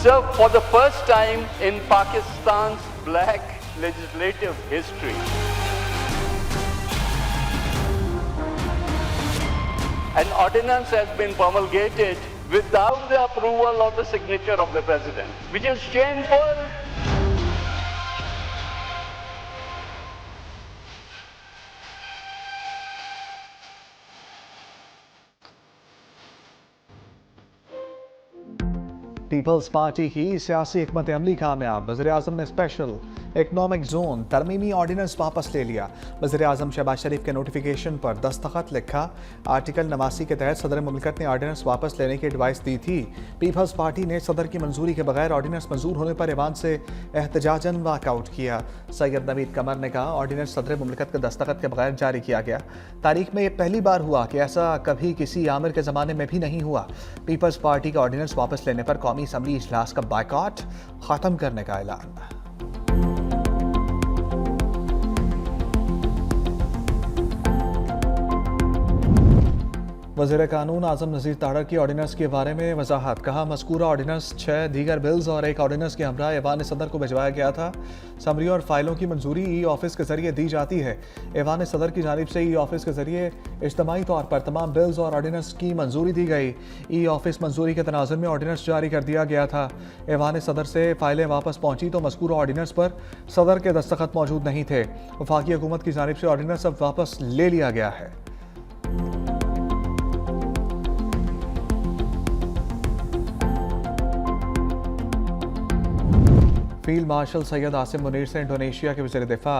So for the first time in Pakistan's black legislative history, an ordinance has been promulgated without the approval or the signature of the president, which is shameful. People's Party की सियासी हिकमत अमली कामयाब। वज़ीर-ए-आज़म ने special economic zone तरमीमी ordinance वापस ले लिया। वज़ीर-ए-आज़म शहबाज शरीफ के नोटिफिकेशन पर दस्तखत लिखा। आर्टिकल 89 के तहत सदर मुमलिकत ने ऑर्डिनेंस वापस लेने की एडवाइस दी थी। पीपल्स पार्टी ने सदर की मंजूरी के बगैर ऑर्डिनेंस मंजूर होने पर ईवान से एहतजाजन वॉकआउट किया। सैयद नवीद कमर ने कहा ऑर्डिनेंस सदर मुमलिकत के दस्तखत के बगैर जारी किया गया। तारीख में यह पहली बार हुआ कि ऐसा कभी किसी आमिर के ज़माने में भी नहीं हुआ। पीपल्स पार्टी का ऑर्डिनेंस वापस लेने पर कौमी असम्बली इजलास का बायकॉट खत्म करने का ऐलान। वज़ीर कानून आज़म नज़ीर तारड़ की ऑर्डिनेंस के बारे में वजाहत। कहा मज़कूरा ऑर्डिनेंस 6 दीगर बिल्स और एक ऑर्डिनेंस के हमरा ऐवान सदर को भिजवाया गया था। समरी और फाइलों की मंजूरी ई ऑफिस के जरिए दी जाती है। ऐवान सदर की जानिब से ई ऑफिस के जरिए इज्तमाही तौर पर तमाम बिल्स और ऑर्डिनेंस की मंजूरी दी गई। ई ऑफिस मंजूरी के तनाजुर में ऑर्डिनेंस जारी कर दिया गया था। ऐवान सदर से फाइलें वापस पहुंची तो मज़कूरा ऑर्डिनेंस पर सदर के दस्तखत मौजूद नहीं थे। वफाकी हुकूमत की जानिब से ऑर्डिनेंस अब वापस ले लिया गया है। फील्ड मार्शल सैयद आसिम मुनीर से इंडोनेशिया के वज़ीर दिफा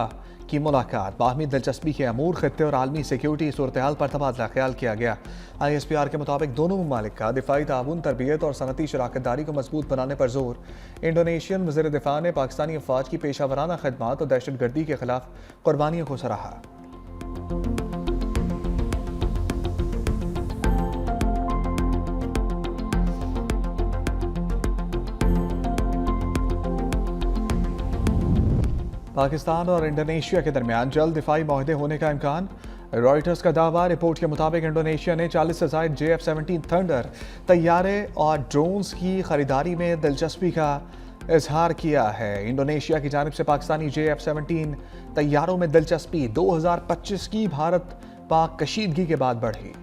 की मुलाकात। बाहमी दिलचस्पी के अमूर खत्ते और आलमी सिक्योरिटी सूरत हाल पर तबादला ख्याल किया गया। ISPR के मुताबिक दोनों ममालिक का दिफाई ताउन, तरबियत और सनती शराकत दारी को मजबूत बनाने पर जोर। इंडोनेशियन वज़ीर दिफा ने पाकिस्तानी अफवाज की पेशा वराना खदमात और दहशत गर्दी के खिलाफ कुर्बानियों को सराहा। पाकिस्तान और इंडोनेशिया के दरमियान जल्द दिफाई माहदे होने का इम्कान। रॉयटर्स का दावा। रिपोर्ट के मुताबिक इंडोनेशिया ने 40 से ज़ायद JF-17 थंडर तैयारे और ड्रोन्स की खरीदारी में दिलचस्पी का इजहार किया है। इंडोनेशिया की जानिब से पाकिस्तानी JF-17 तैयारों में दिलचस्पी 2025 की भारत पाक कशीदगी के बाद बढ़ी।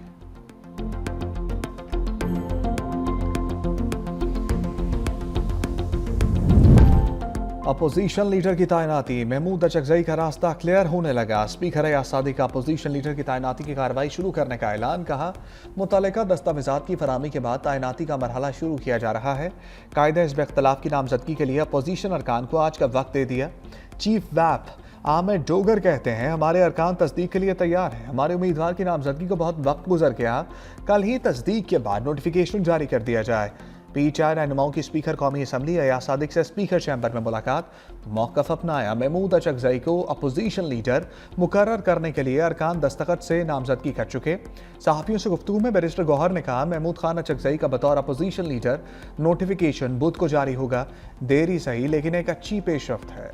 अपोजिशन लीडर की तैनाती। महमूद अचकजई का रास्ता क्लियर होने लगा। स्पीकर आसादी का अपोजिशन लीडर की तैनाती की कार्रवाई शुरू करने का ऐलान। कहा मुतल्लिका दस्तावेजात की फराहमी के बाद तैनाती का मरहला शुरू किया जा रहा है। कायदे हिज़्ब इख्तिलाफ की नामजदगी के लिए अपोजिशन अरकान को आज का वक्त दे दिया। चीफ व्हिप आमिर डोगर कहते हैं हमारे अरकान तस्दीक के लिए तैयार हैं। हमारे उम्मीदवार की नामजदगी को बहुत वक्त गुजर गया। कल ही तस्दीक के बाद नोटिफिकेशन जारी कर दिया जाए। PTI रहनुमाओं की स्पीकर कौमी असम्बली अयाज सादिक से स्पीकर चैम्बर में मुलाकात। मौक़िफ़ अपनाया। महमूद अचकजई को अपोजिशन लीडर मुकर्रर करने के लिए अरकान दस्तखत से नामजदगी कर चुके। सहाफ़ियों से गुफ्तगू में बैरिस्टर गौहर ने कहा महमूद खान अचकजई का बतौर अपोजिशन लीडर नोटिफिकेशन बुध को जारी होगा। देर ही सही लेकिन एक अच्छी पेशरफ्त है।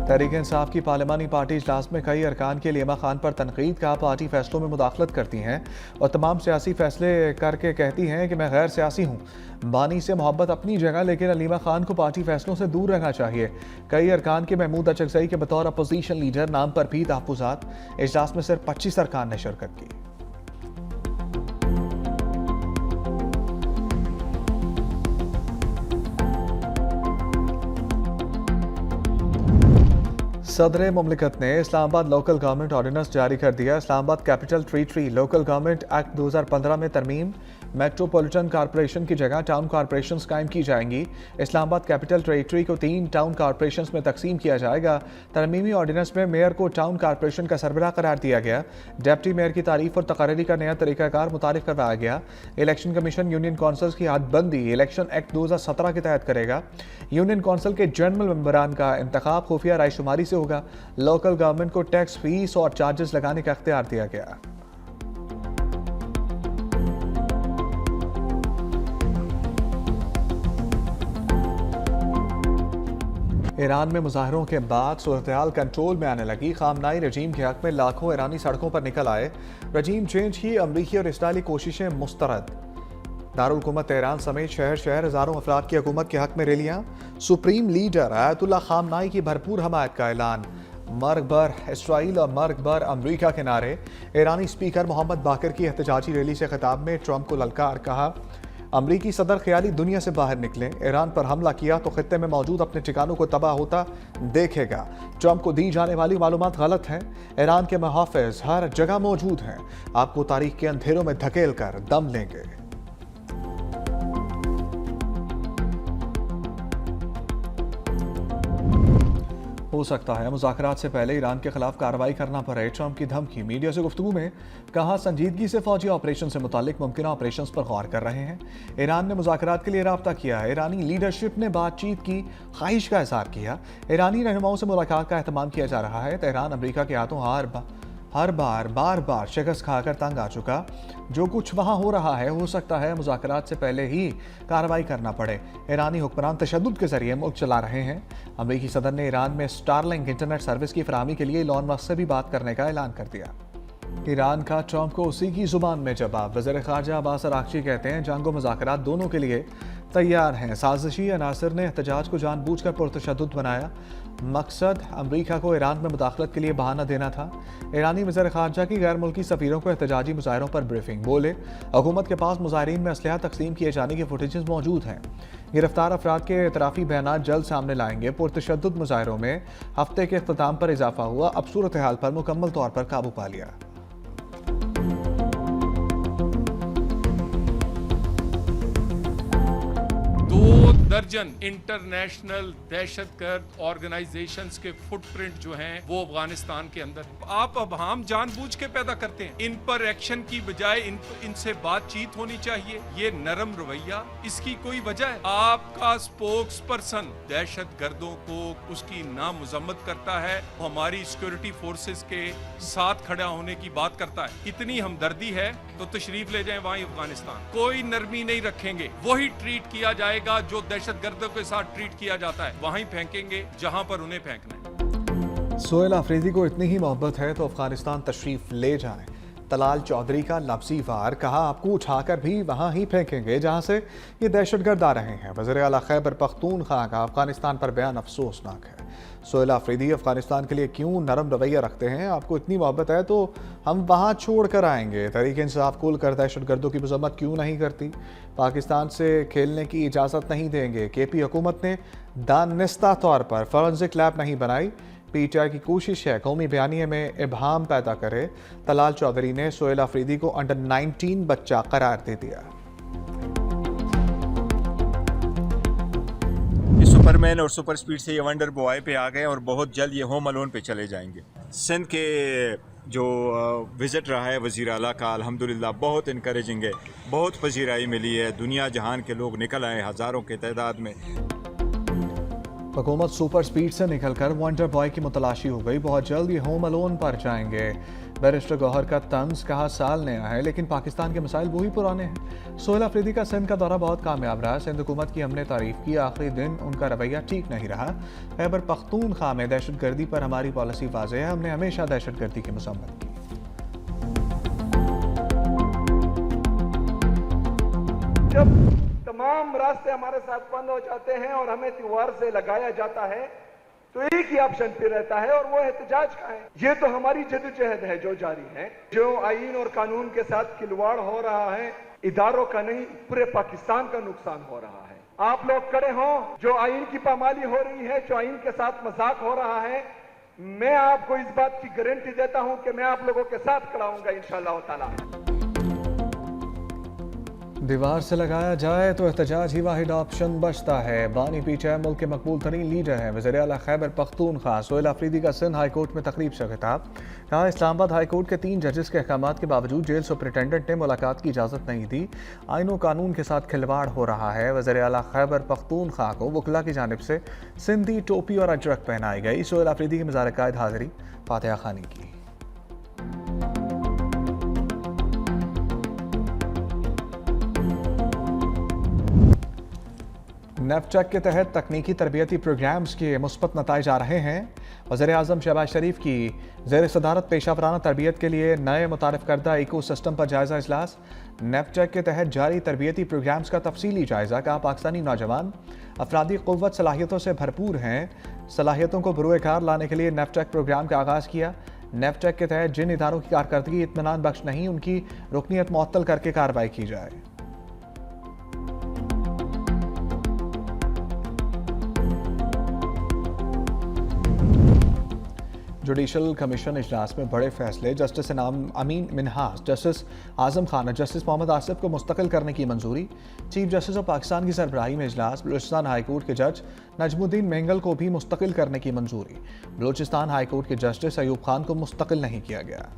तहरीक इंसाफ की पार्लिमानी पार्टी इजलास में कई अरकान के लिमा खान पर तनकीद का। पार्टी फैसलों में मुदाखलत करती हैं और तमाम सियासी फैसले करके कहती हैं कि मैं गैर सियासी हूँ। बानी से मोहब्बत अपनी जगह लेकिन अलीमा खान को पार्टी फैसलों से दूर रहना चाहिए। कई अरकान के महमूद अचकजई के बतौर अपोजिशन लीडर नाम पर भी तहफ़्फ़ुज़ात। इजलास में सिर्फ 25 अरकान ने शिरकत की। सदर मुमलिकत ने इस्लामाबाद लोकल गवर्नमेंट ऑर्डिनेंस जारी कर दिया। Islamabad capital territory local government act 2015 में तरमीम। मेट्रोपॉलिटन कॉरपोरेशन की जगह टाउन कॉरपोरेशंस कायम की जाएंगी। इस्लामाबाद कैपिटल टेरिटरी को 3 टाउन कॉरपोरेशंस में तकसीम किया जाएगा। तरमीमी ऑर्डिनेंस में मेयर को टाउन कॉरपोरेशन का सरबराह करार दिया गया। डिप्टी मेयर की तारीफ और तकारीरी का नया तरीकाकार मुतारिफ करवाया गया। इलेक्शन कमीशन यूनियन कौंसल्स की हदबंदी इलेक्शन एक्ट 2017 के तहत करेगा। यूनियन कौंसिल के जनरल मेंबरान का इंतखाब खुफिया रायशुमारी से होगा। लोकल गवर्नमेंट को टैक्स फीस और चार्जेस लगाने का इख्तियार दिया गया। ईरान में मुजाहरों के बाद सूरत-ए-हाल कंट्रोल में आने लगी। खामनाई रजीम के हक में लाखों ईरानी सड़कों पर निकल आए। रजीम चेंज की अमरीकी और इसराइली कोशिशें मुस्तरद। दारुल हुकूमत तेहरान समेत शहर शहर हजारों अफराद की हुकूमत के हक में रैलियां। सुप्रीम लीडर आयतुल्लाह खामनाई की भरपूर हमायत का ऐलान। मर्ग बर इसराइल और मर्ग बर अमरीका के नारे। ईरानी स्पीकर मोहम्मद बाकर की एहतजाजी रैली से खिताब में ट्रंप को ललकार। कहा, अमरीकी सदर ख्याली दुनिया से बाहर निकले, ईरान पर हमला किया तो खित्ते में मौजूद अपने ठिकानों को तबाह होता देखेगा। ट्रंप को दी जाने वाली मालूमात गलत हैं। ईरान के मुहाफिज हर जगह मौजूद हैं, आपको तारीख के अंधेरों में धकेल कर दम लेंगे। हो सकता है मुज़ाकरात से पहले ईरान के खिलाफ कार्रवाई करना पड़े, ट्रंप की धमकी। मीडिया से गुफ्तगू में कहा, संजीदगी से फौजी ऑपरेशन से मुतालिक मुमकिन ऑपरेशन पर गौर कर रहे हैं। ईरान ने मुज़ाकरात के लिए राब्ता किया है। ईरानी लीडरशिप ने बातचीत की ख्वाहिश का इज़हार किया। ईरानी रहनुमाओं से मुलाकात का एहतमाम किया जा रहा है। तेहरान अमरीका के हाथों बार बार शिकस्त खाकर तंग आ चुका। जो कुछ वहाँ हो रहा है, हो सकता है मुज़ाकरात से पहले ही कार्रवाई करना पड़े। ईरानी हुक्मरान तशद्दुद के जरिए मुल्क चला रहे हैं। अमरीकी सदर ने ईरान में स्टारलिंक इंटरनेट सर्विस की फराहमी के लिए इलॉन मस्क से भी बात करने का ऐलान कर दिया। ईरान का ट्रंप को उसी की जुबान में जवाब। वज़ीर ख़ारजा अब्बास अराग़ची कहते हैं, जंग व मुज़ाकरात दोनों के लिए तैयार हैं। साजिशी अनासर ने एहतजाज को जानबूझकर पुरतशद्दुद बनाया। मकसद अमरीका को ईरान में मुदाखलत के लिए बहाना देना था। ईरानी वज़ीर ख़ारजा की गैर मुल्की सफ़ीरों को एहतजाजी मुज़ाहरों पर ब्रीफिंग। बोले, हुकूमत के पास मुज़ाहिरीन में असलहा तकसीम किए जाने की फुटेजेस मौजूद हैं। गिरफ्तार अफराद के एतराफ़ी बयानात जल्द सामने लाएंगे। पुरतशद्दुद मुज़ाहरों में हफ्ते के अख्ताम पर इजाफा हुआ। अब सूरत हाल पर मुकम्मल तौर पर काबू पा लिया। 2 दर्जन इंटरनेशनल दहशतगर्द ऑर्गेनाइजेशंस के फुटप्रिंट जो हैं वो अफगानिस्तान के अंदर आप अब हम जानबूझ के पैदा करते हैं। इन पर एक्शन की बजाय इनसे बातचीत होनी चाहिए। ये नरम रवैया, इसकी कोई वजह है? आपका स्पोक्स पर्सन दहशतगर्दों को उसकी नामुजम्मत करता है, हमारी सिक्योरिटी फोर्सेस के साथ खड़ा होने की बात करता है। इतनी हमदर्दी है तो तशरीफ ले जाएं वहीं अफगानिस्तान। कोई नरमी नहीं रखेंगे, वही ट्रीट किया जाएगा जो दहशतगर्दों के साथ ट्रीट किया जाता है, वहीं फेंकेंगे जहां पर उन्हें फेंकना है। सोहेल अफरीदी को इतनी ही मोहब्बत है तो अफगानिस्तान तशरीफ ले जाएं। तलाल चौधरी का लफ्ज़ी वार। कहा, आपको उठाकर भी वहाँ ही फेंकेंगे जहाँ से ये दहशतगर्द आ रहे हैं। वज़ीर आला खैबर पख्तूनख्वा का अफगानिस्तान पर बयान अफसोसनाक है। सोहेल अफरीदी अफगानिस्तान के लिए क्यों नरम रवैया रखते हैं? आपको इतनी मोहब्बत है तो हम वहाँ छोड़ कर आएंगे। तहरीक इंसाफ खुल कर दहशतगर्दों की मजम्मत क्यों नहीं करती? पाकिस्तान से खेलने की इजाज़त नहीं देंगे। KP हुकूमत ने दानिस्ता तौर पर फॉरेंसिक लैब नहीं बनाई। PTI की कोशिश है कौमी बयानिए में इबहाम पैदा करे। तलाल चौधरी ने सोहेल अफरीदी को अंडर 19 बच्चा करार दे दिया। ये सुपरमैन और सुपर स्पीड से ये वंडर बॉय पे आ गए और बहुत जल्द ये होम अलोन पे चले जाएंगे। सिंध के जो विज़िट रहा है वज़ीर आला का, अल्हम्दुलिल्लाह बहुत इनकरेजिंग है, बहुत पजीराई मिली है। दुनिया जहान के लोग निकल आए हज़ारों के तादाद में। हुकूमत सुपर स्पीड से निकलकर वंडर बॉय की मुतलाशी हो गई। बहुत जल्द ये होम अलोन पर जाएंगे। बैरिस्टर गौहर का तंज। कहा, साल नया है लेकिन पाकिस्तान के मसाइल वही पुराने हैं। सोहेल अफरीदी का सिंध का दौरा बहुत कामयाब रहा। सिंध हुकूमत की हमने तारीफ की, आखिरी दिन उनका रवैया ठीक नहीं रहा। खैबर पख्तूनख्वा में दहशतगर्दी पर हमारी पॉलिसी वाज़ेह है, हमने हमेशा दहशतगर्दी की मसम्मत की। जब तमाम रास्ते हमारे साथ बंद हो जाते हैं और हमें त्योहार से लगाया जाता है तो एक ही ऑप्शन पे रहता है और वो एहतजाज का है। ये तो हमारी जदोजहद है जो जारी है। जो आईन और कानून के साथ खिलवाड़ हो रहा है, इदारों का नहीं पूरे पाकिस्तान का नुकसान हो रहा है। आप लोग खड़े हों, जो आईन की पामाली हो रही है, जो आईन के साथ मजाक हो रहा है, मैं आपको इस बात की गारंटी देता हूं कि मैं आप लोगों के साथ खड़ा हूंगा इंशाअल्लाह ताला। दीवार से लगाया जाए तो एहतजाज ही वाहिद ऑप्शन बचता है। बानी PTI मुल्क के मकबूल तरीन लीडर हैं। वज़ीर आला खैबर पख्तूनख्वा सोहेल अफरीदी का सिंध हाई कोर्ट में तकरीब से खिताब। कहा, इस्लामाबाद हाई कोर्ट के 3 जजेस के अहकामात के बावजूद जेल सुपरिटेंडेंट ने मुलाकात की इजाज़त नहीं दी। आइन व कानून के साथ खिलवाड़ हो रहा है। वज़ीर आला खैबर पख्तूनख्वा को वकला की जानिब से सिंधी टोपी और अजरक पहनाई गई। सोहेल अफरीदी की मज़ार कायद हाज़िरी फातिहा खानी की। नेफचेक के तहत तकनीकी तरबियती प्रोग्राम्स के मुस्बत नताइज आ रहे हैं। वज़ीर-ए-आज़म शहबाज शरीफ की ज़ेर सदारत पेशा तरबियत के लिए नए मुतारिफ करदा इको सिस्टम पर जायज़ा इजलास। नेफचेक के तहत जारी तरबियती प्रोग्राम्स का तफसीली जायज़ा। कहा पाकिस्तानी नौजवान अफरादी क़ुव्वत सलाहियतों से भरपूर हैं। सलाहियतों को बरूए कार लाने के लिए नेफचेक प्रोग्राम का आगाज़ किया। नेफचेक के तहत जिन इदारों की कारकर्दगी इत्मीनान बख्श नहीं, उनकी रुकनीत मुअत्तल करके कार्रवाई की जाए। जुडिशल कमीशन इजलास में बड़े फैसले। जस्टिस अमीन मिनहास, जस्टिस आजम खान और जस्टिस मोहम्मद आसिफ को मुस्तकिल करने की मंजूरी। चीफ जस्टिस ऑफ पाकिस्तान की सरबराही में इजलास। बलूचिस्तान हाई कोर्ट के जज नजमुद्दीन मेंगल को भी मुस्तकिल करने की मंजूरी। बलूचिस्तान हाई कोर्ट के जस्टिस अयूब खान को मुस्तकिल नहीं किया गया।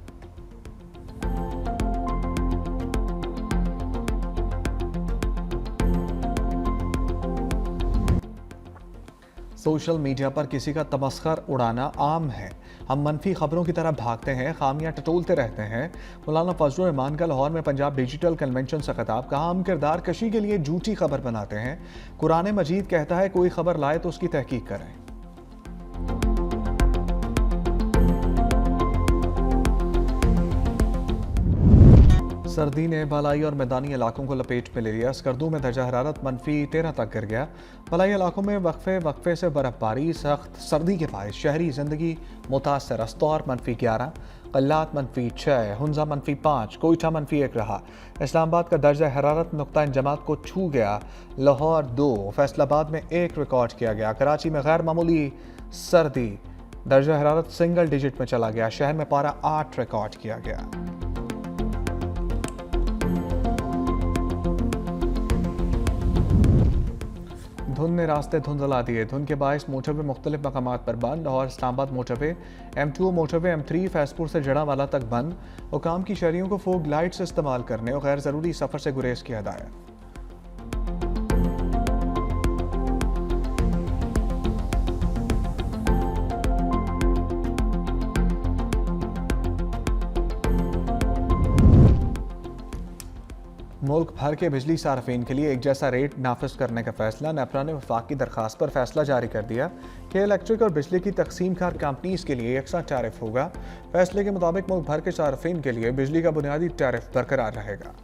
सोशल मीडिया पर किसी का तमस्खर उड़ाना आम है। हम मनफी खबरों की तरह भागते हैं, खामियां टटोलते रहते हैं। मौलाना फजलुर रहमान का लाहौर में पंजाब डिजिटल कन्वेंशन से खिताब। कहा हम किरदार कशी के लिए झूठी खबर बनाते हैं। कुरान मजीद कहता है कोई खबर लाए तो उसकी तहकीक करें। सर्दी ने बालाई और मैदानी इलाकों को लपेट में ले लिया। स्कर्दू में दर्जा हरारत -13 तक गिर गया। बालाई इलाकों में वक्फे से बर्फबारी, सख्त सर्दी के बायस शहरी जिंदगी मुतासर। अस्तौर -11, कल्लात -6, हुंजा -5, कोयटा -1 रहा। इस्लामाबाद का दर्जा हरारत नुक्ता इंजमात को छू गया। लाहौर 2, फैसलाबाद में 1 रिकॉर्ड किया गया। कराची में गैर मामूली सर्दी, दर्जा हरारत सिंगल डिजिट में चला गया। शहर में पारा 8 रिकॉर्ड किया गया। धुंध ने रास्ते धुंधला दिए। धुंध के बायस मोटरवे मुख्तलिफ मकामात पर बंद। और Islamabad motorway, M2 motorway, M3 Faizpur से जड़ावाला तक बंद। हुकाम की शहरियों को फोग लाइट्स इस्तेमाल करने और गैर ज़रूरी सफ़र से गुरेज की हदायत। मुल्क भर के बिजली सार्फिन के लिए एक जैसा रेट नाफिज करने का फैसला। नेपरा ने वफाक की दरख्वास्त पर फैसला जारी कर दिया कि इलेक्ट्रिक और बिजली की तकसीम कार कंपनीज के लिए यकसा टैरिफ होगा। फैसले के मुताबिक मुल्क भर के सार्फिन के लिए बिजली का बुनियादी टैरिफ बरकरार रहेगा।